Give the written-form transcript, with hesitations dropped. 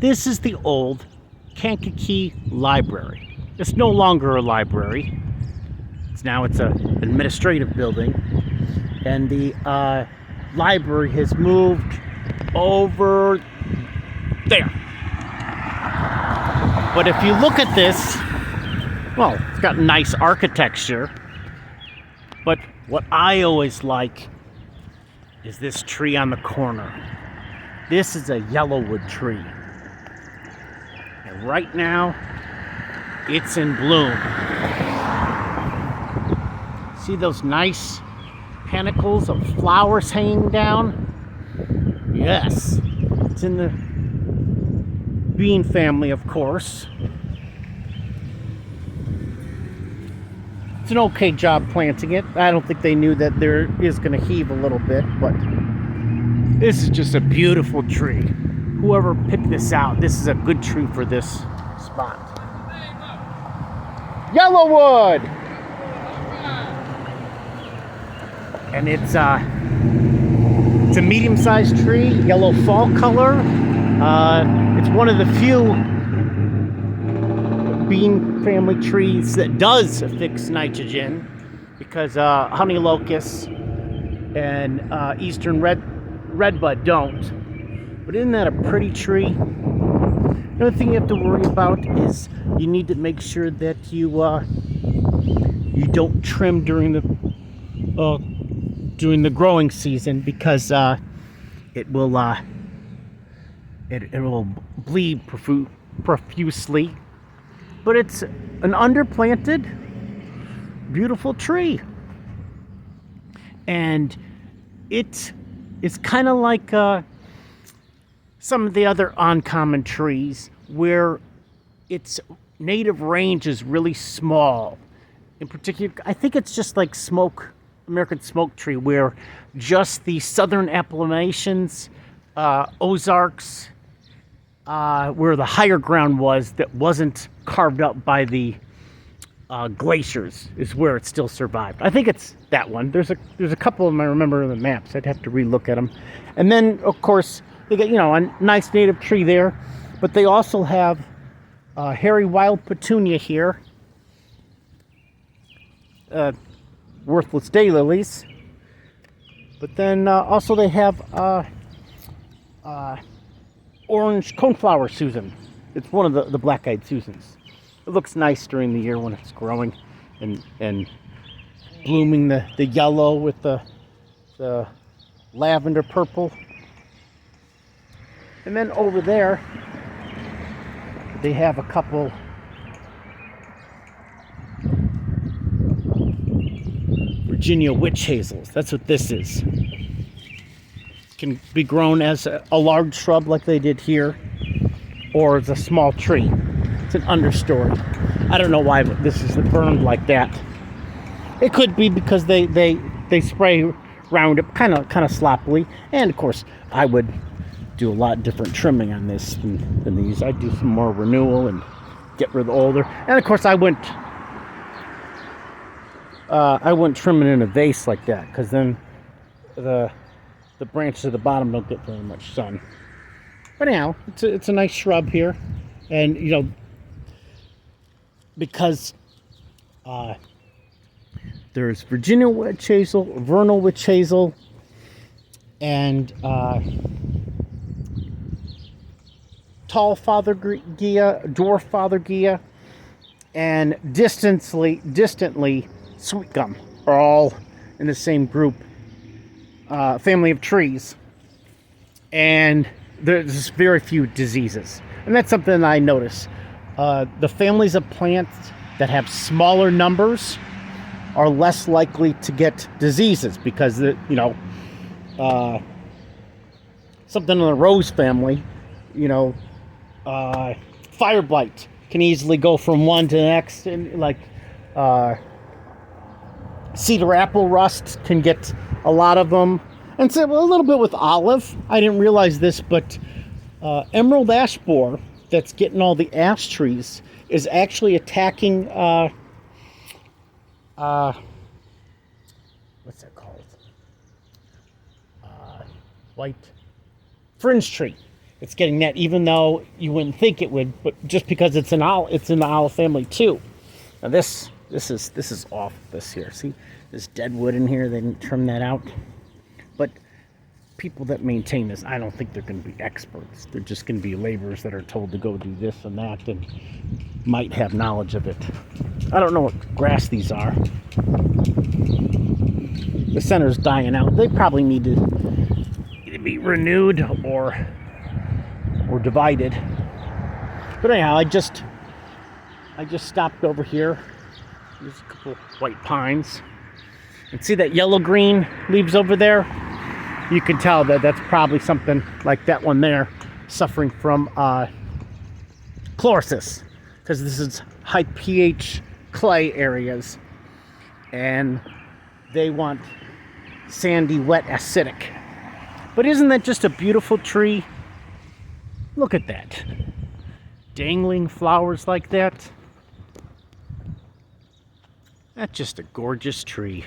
This is the old Kankakee Library. It's no longer a library. It's an administrative building. And the library has moved over there. But if you look at this, well, it's got nice architecture. But what I always like is this tree on the corner. This is a YellowWood tree. And right now, it's in bloom. See those nice panicles of flowers hanging down? Yes, it's in the bean family, of course. It's an okay job planting it. I don't think they knew that there is going to heave a little bit, but this is just a beautiful tree. Whoever picked this out, this is a good tree for this spot. YellowWood! And it's a medium-sized tree, yellow fall color. It's one of the few bean family trees that does fix nitrogen, because honey locust and eastern redbud don't. But isn't that a pretty tree? The only thing you have to worry about is you need to make sure that you don't trim during the growing season, because it will bleed profusely. But it's an underplanted, beautiful tree. And it is kind of like some of the other uncommon trees, where its native range is really small. In particular, I think it's just like American smoke tree, where just the southern Appalachians, Ozarks, where the higher ground was that wasn't carved up by the glaciers, is where it still survived. I think it's that one. There's a couple of them I remember in the maps. I'd have to relook at them. And then, of course, they get a nice native tree there, but they also have hairy wild petunia here, worthless daylilies. But then also they have orange coneflower Susan. It's one of the black-eyed Susans. It looks nice during the year when it's growing and blooming the yellow with the lavender purple. And then over there, they have a couple Virginia witch hazels. That's what this is. Can be grown as a large shrub like they did here, or as a small tree. It's an understory. I don't know why this is burned like that. It could be because they spray Roundup kind of sloppily, and of course I would do a lot different trimming on this than these. I'd do some more renewal and get rid of the older. And of course I wouldn't trim it in a vase like that, because then the branches at the bottom don't get very much sun. But anyhow, it's a nice shrub here, and because there's Virginia witch hazel, vernal witch hazel, and tall fothergia, dwarf fothergia, and distantly sweet gum are all in the same group, family of trees, and there's very few diseases. And that's something I notice. The families of plants that have smaller numbers are less likely to get diseases, because something in the rose family, fire blight can easily go from one to the next, and like cedar apple rust can get a lot of them. And so a little bit with olive. I didn't realize this, but emerald ash borer that's getting all the ash trees is actually attacking what's that called? White fringe tree. It's getting that, even though you wouldn't think it would, but just because it's in the olive family too. Now this is off this here. See, this dead wood in here, they didn't trim that out. But people that maintain this, I don't think they're going to be experts. They're just going to be laborers that are told to go do this and that and might have knowledge of it. I don't know what grass these are. The center's dying out. They probably need to either be renewed or divided. But anyhow, I just stopped over here. There's a couple white pines. And see that yellow-green leaves over there? You can tell that that's probably something like that one there, suffering from chlorosis, because this is high pH clay areas, and they want sandy, wet, acidic. But isn't that just a beautiful tree? Look at that. Dangling flowers like that. That's just a gorgeous tree.